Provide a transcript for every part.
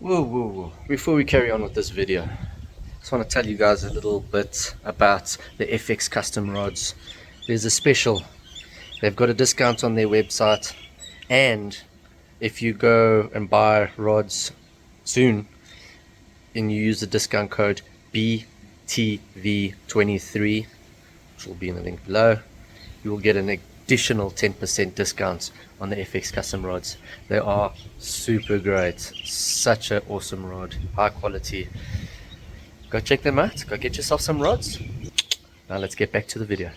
Whoa, whoa, whoa. Before we carry on with this video, I just want to tell you guys a little bit about the FX custom rods. There's a special. They've got a discount on their website, and if you go and buy rods soon and you use the discount code BTV23, which will be in the link below, you will get an additional 10% discount on the FX custom rods. They are super great, such an awesome rod, high quality. Go check them out, go get yourself some rods. Now let's get back to the video.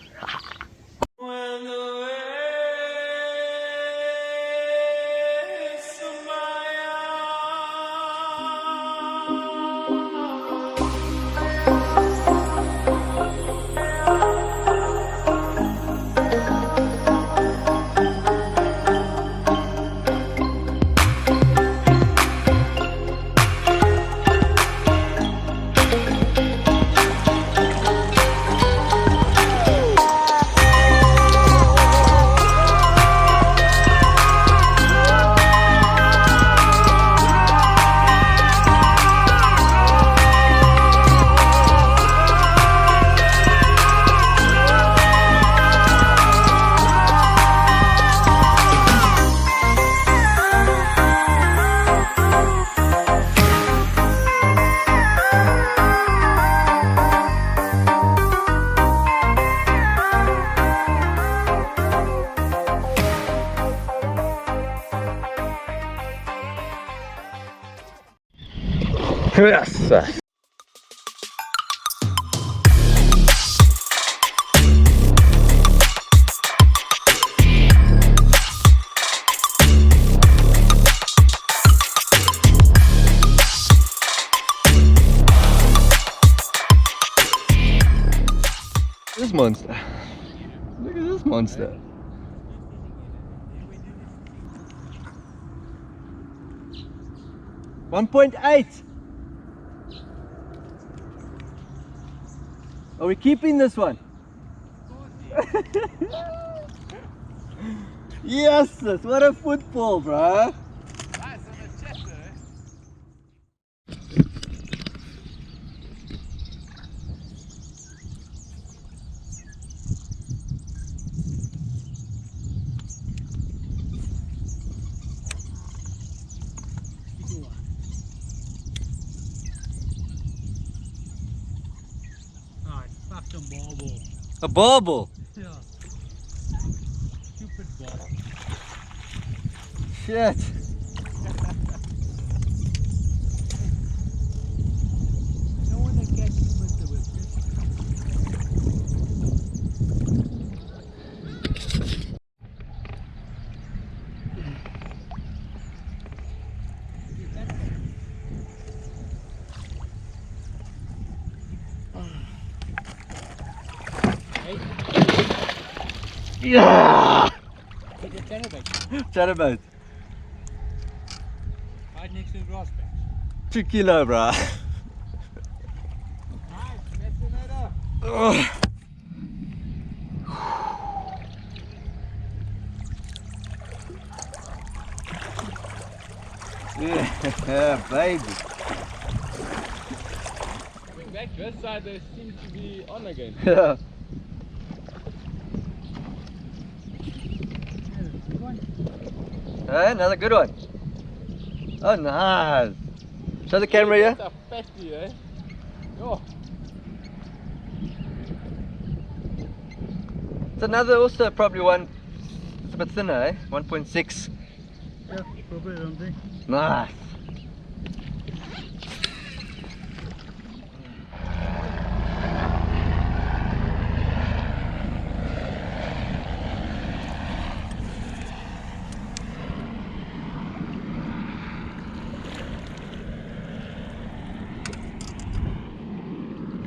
Yes. This monster. Look at this monster. $1.8. Are we keeping this one? Yes, what a football, bro. A bauble? Yeah. Stupid ball. Shit. No one that catches with the whip. Yeah! It's a chatterbait. Chatterbait. Right next to the grass patch. 2 kilo, bro. Nice, that's another. Yeah, baby. Coming back this side, they seem to be on again. Yeah. Hey, another good one. Oh, nice. Show the camera here. That's a fatty, eh? Oh. It's another, also probably one. It's a bit thinner, eh? 1.6. Yeah, probably something. Nice.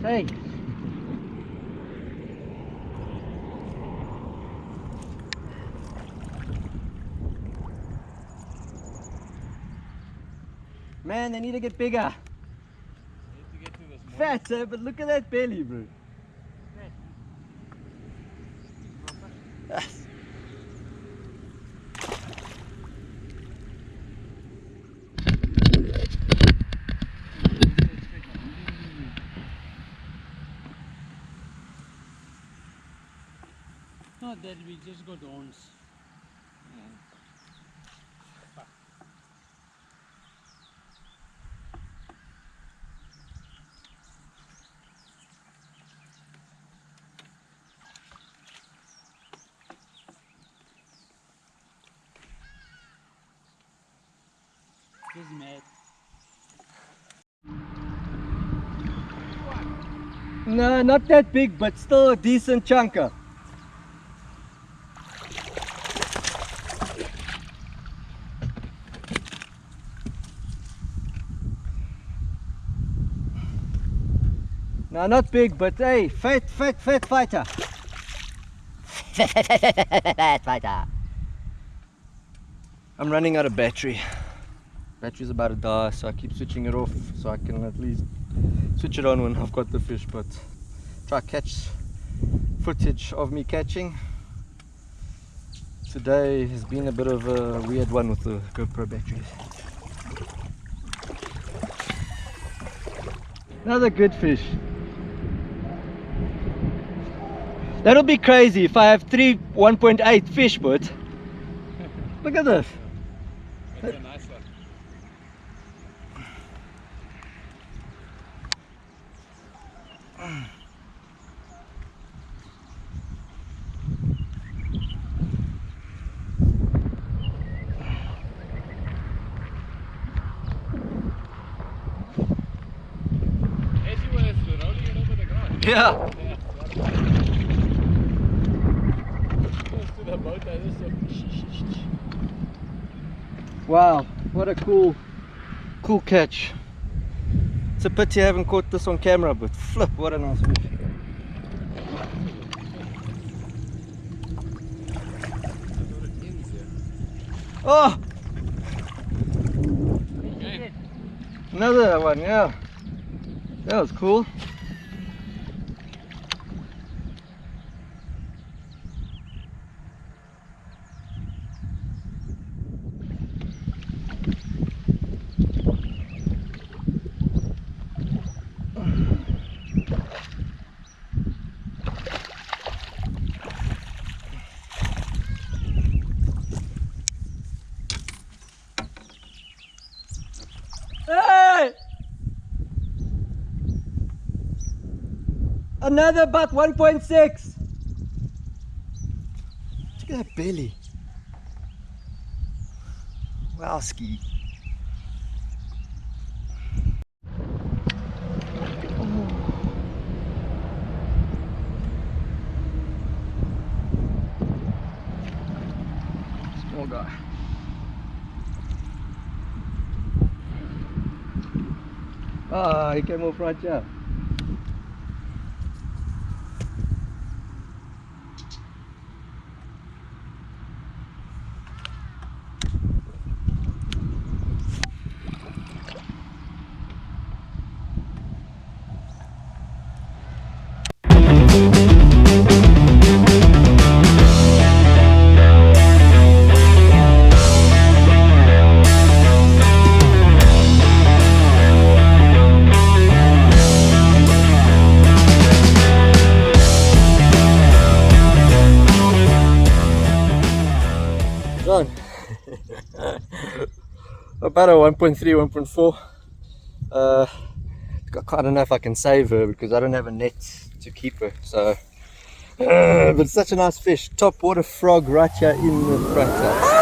Hey. Man, they need to get bigger. Need to get to this morning. Fat, eh? But look at that belly, bro. Yes. not that we just got horns. Just mad. No, not that big, but still a decent chunker. No, not big, but hey, fat fighter. Fat fighter. I'm running out of battery. Battery's about to die, so I keep switching it off so I can at least switch it on when I've got the fish, but try catch footage of me catching. Today has been a bit of a weird one with the GoPro batteries. Another good fish. That'll be crazy if I have 1.8 fish, but look at this. That's a nice one. As you were rolling it over the ground. Yeah. Close to the boat, I just said, Wow, what a cool catch. It's a pity I haven't caught this on camera, but flip, what a nice fish. Oh! okay. Another one, yeah. That was cool. Hey! Another about 1.6. Look at that belly. Wow, ski. Small guy. Ah, he came off right here. John. About a 1.3, 1.4. I don't know if I can save her because I don't have a net to keep her. So, but it's such a nice fish. Top water frog right here in the front.